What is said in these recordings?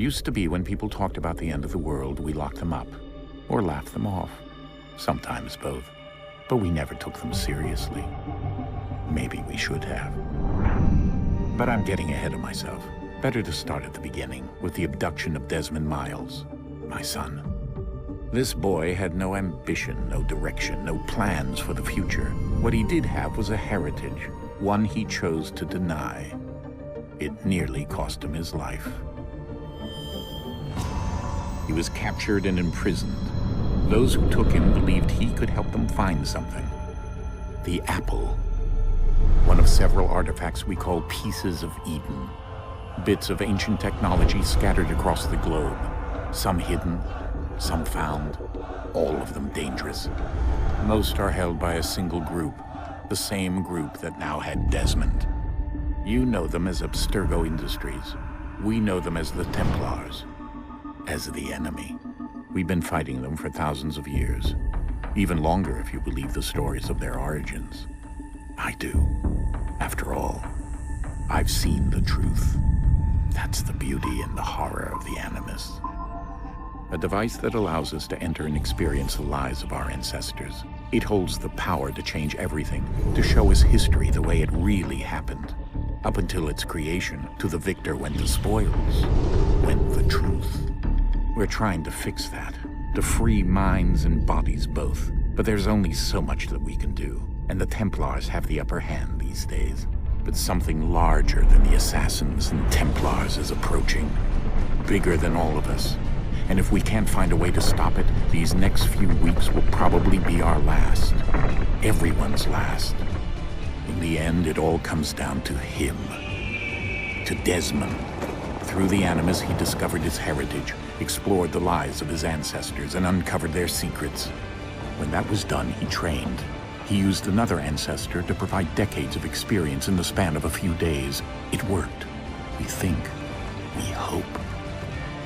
Used to be when people talked about the end of the world, we locked them up or laughed them off. Sometimes both. But we never took them seriously. Maybe we should have. But I'm getting ahead of myself. Better to start at the beginning, with the abduction of Desmond Miles, my son. This boy had no ambition, no direction, no plans for the future. What he did have was a heritage, one he chose to deny. It nearly cost him his life. He was captured and imprisoned. Those who took him believed he could help them find something. The apple. One of several artifacts we call pieces of Eden. Bits of ancient technology scattered across the globe. Some hidden, some found, all of them dangerous. Most are held by a single group, the same group that now had Desmond. You know them as Abstergo Industries. We know them as the Templars, as the enemy. We've been fighting them for thousands of years, even longer if you believe the stories of their origins. I do. After all, I've seen the truth. That's the beauty and the horror of the Animus. A device that allows us to enter and experience the lives of our ancestors. It holds the power to change everything, to show us history the way it really happened. Up until its creation, to the victor went the spoils, went the truth. We're trying to fix that, to free minds and bodies both. But there's only so much that we can do, and the Templars have the upper hand these days. But something larger than the Assassins and Templars is approaching, bigger than all of us. And if we can't find a way to stop it, these next few weeks will probably be our last. Everyone's last. In the end, it all comes down to him. To Desmond. Through the Animus, he discovered his heritage, explored the lives of his ancestors, and uncovered their secrets. When that was done, he trained. He used another ancestor to provide decades of experience in the span of a few days. It worked. We think. We hope.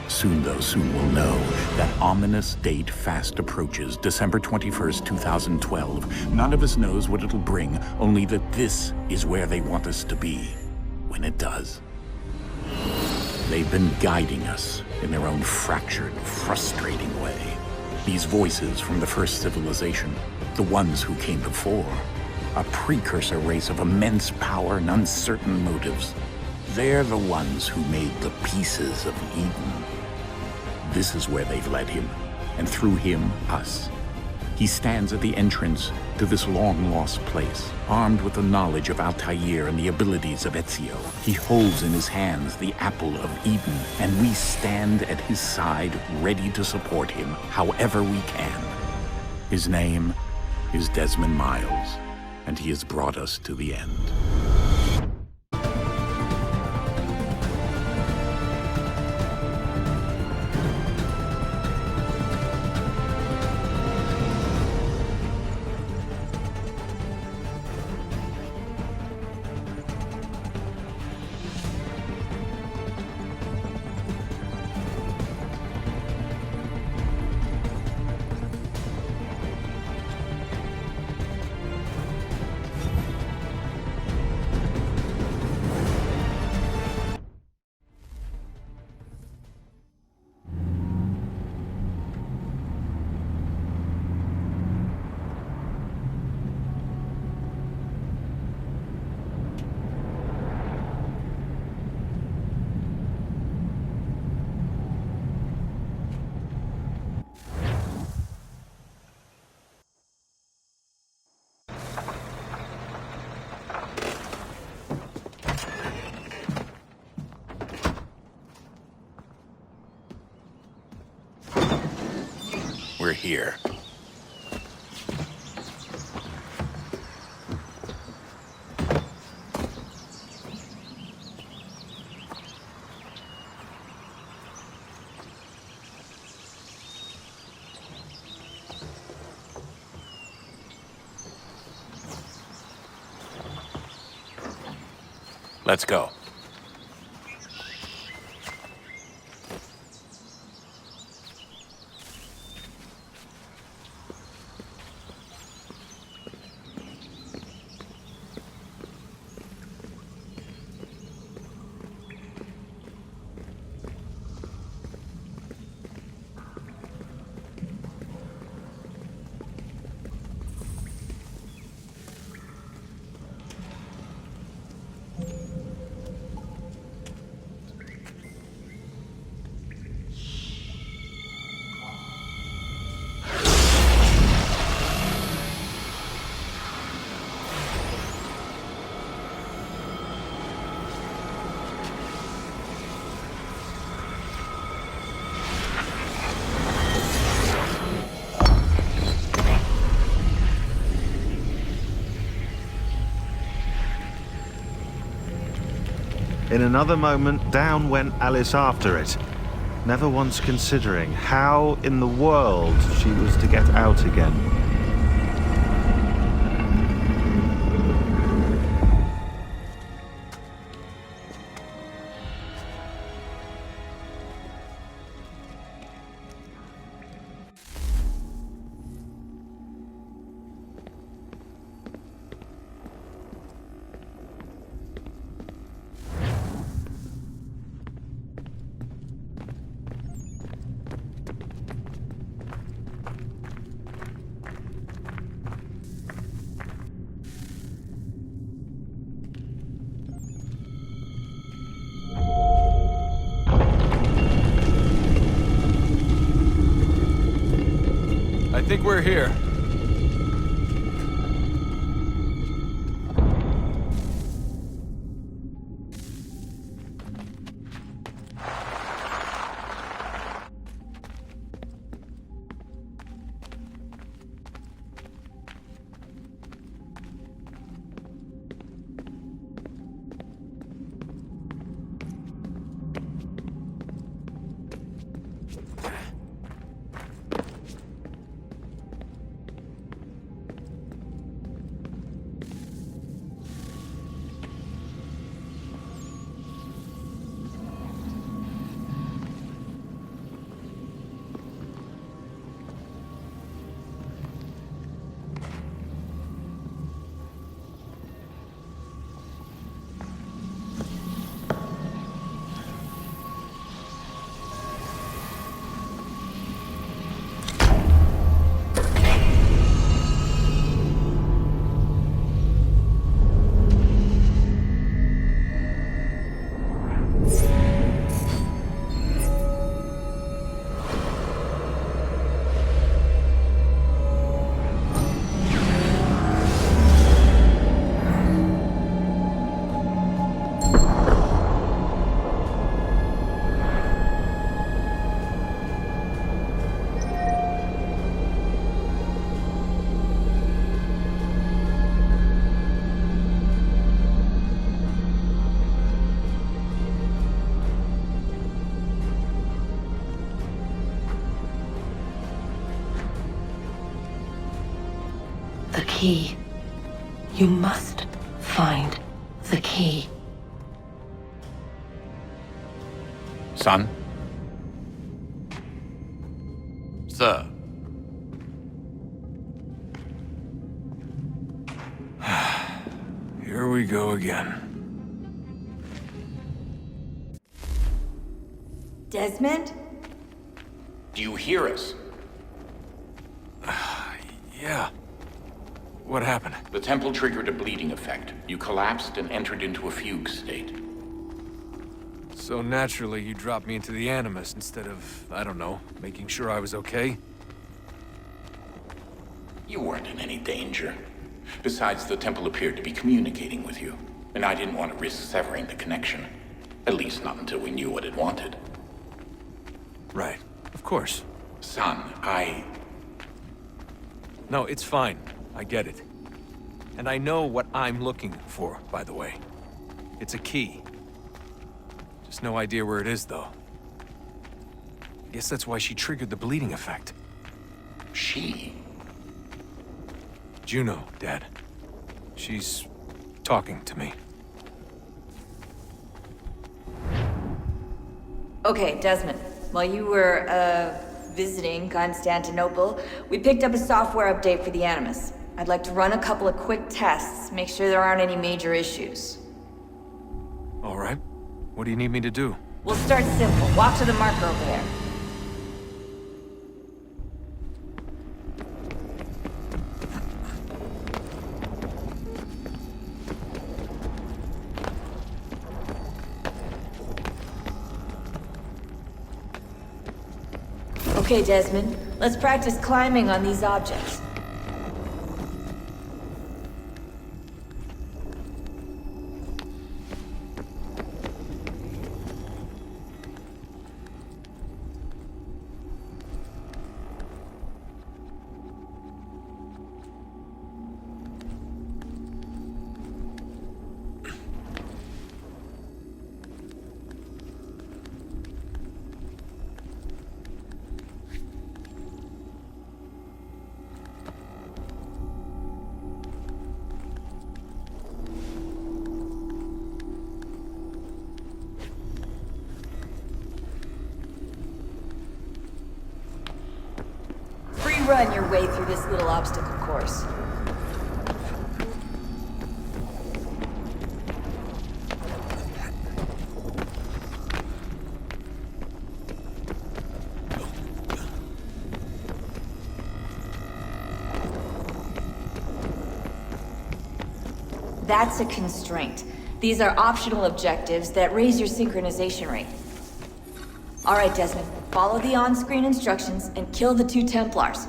Soon, though, soon we'll know. That ominous date fast approaches, December 21st, 2012. None of us knows what it'll bring, only that this is where they want us to be, when it does. They've been guiding us in their own fractured, frustrating way. These voices from the first civilization, the ones who came before, a precursor race of immense power and uncertain motives. They're the ones who made the pieces of Eden. This is where they've led him, and through him, us. He stands at the entrance to this long-lost place, armed with the knowledge of Altair and the abilities of Ezio. He holds in his hands the apple of Eden, and we stand at his side, ready to support him however we can. His name is Desmond Miles, and he has brought us to the end. We're here. Let's go. In another moment, down went Alice after it, never once considering how in the world she was to get out again. I think we're here. The key. You must find the key. Son? Sir. Here we go again. Desmond? Do you hear us? Yeah. What happened? The temple triggered a bleeding effect. You collapsed and entered into a fugue state. So naturally, you dropped me into the Animus instead of, I don't know, making sure I was okay? You weren't in any danger. Besides, the temple appeared to be communicating with you, and I didn't want to risk severing the connection. At least not until we knew what it wanted. Right. Of course. Son, No, it's fine. I get it. And I know what I'm looking for, by the way. It's a key. Just no idea where it is, though. I guess that's why she triggered the bleeding effect. She? Juno, Dad. She's talking to me. Okay, Desmond. While you were, visiting Constantinople, we picked up a software update for the Animus. I'd like to run a couple of quick tests, make sure there aren't any major issues. All right. What do you need me to do? We'll start simple. Walk to the marker over there. Okay, Desmond. Let's practice climbing on these objects. run your way through this little obstacle course. That's a constraint. These are optional objectives that raise your synchronization rate. Alright, Desmond. Follow the on-screen instructions and kill the 2 Templars.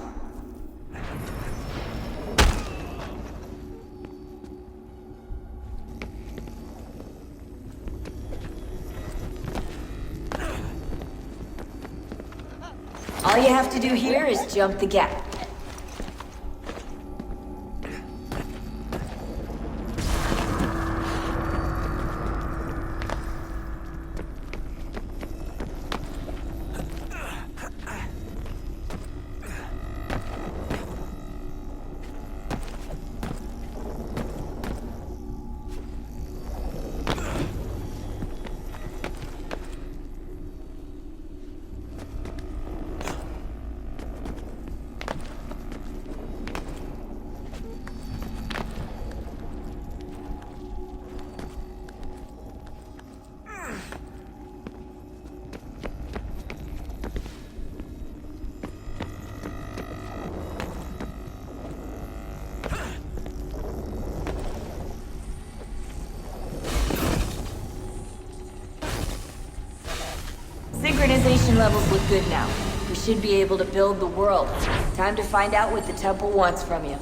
All you have to do here is jump the gap. Synchronization levels look good now. We should be able to build the world. Time to find out what the temple wants from you.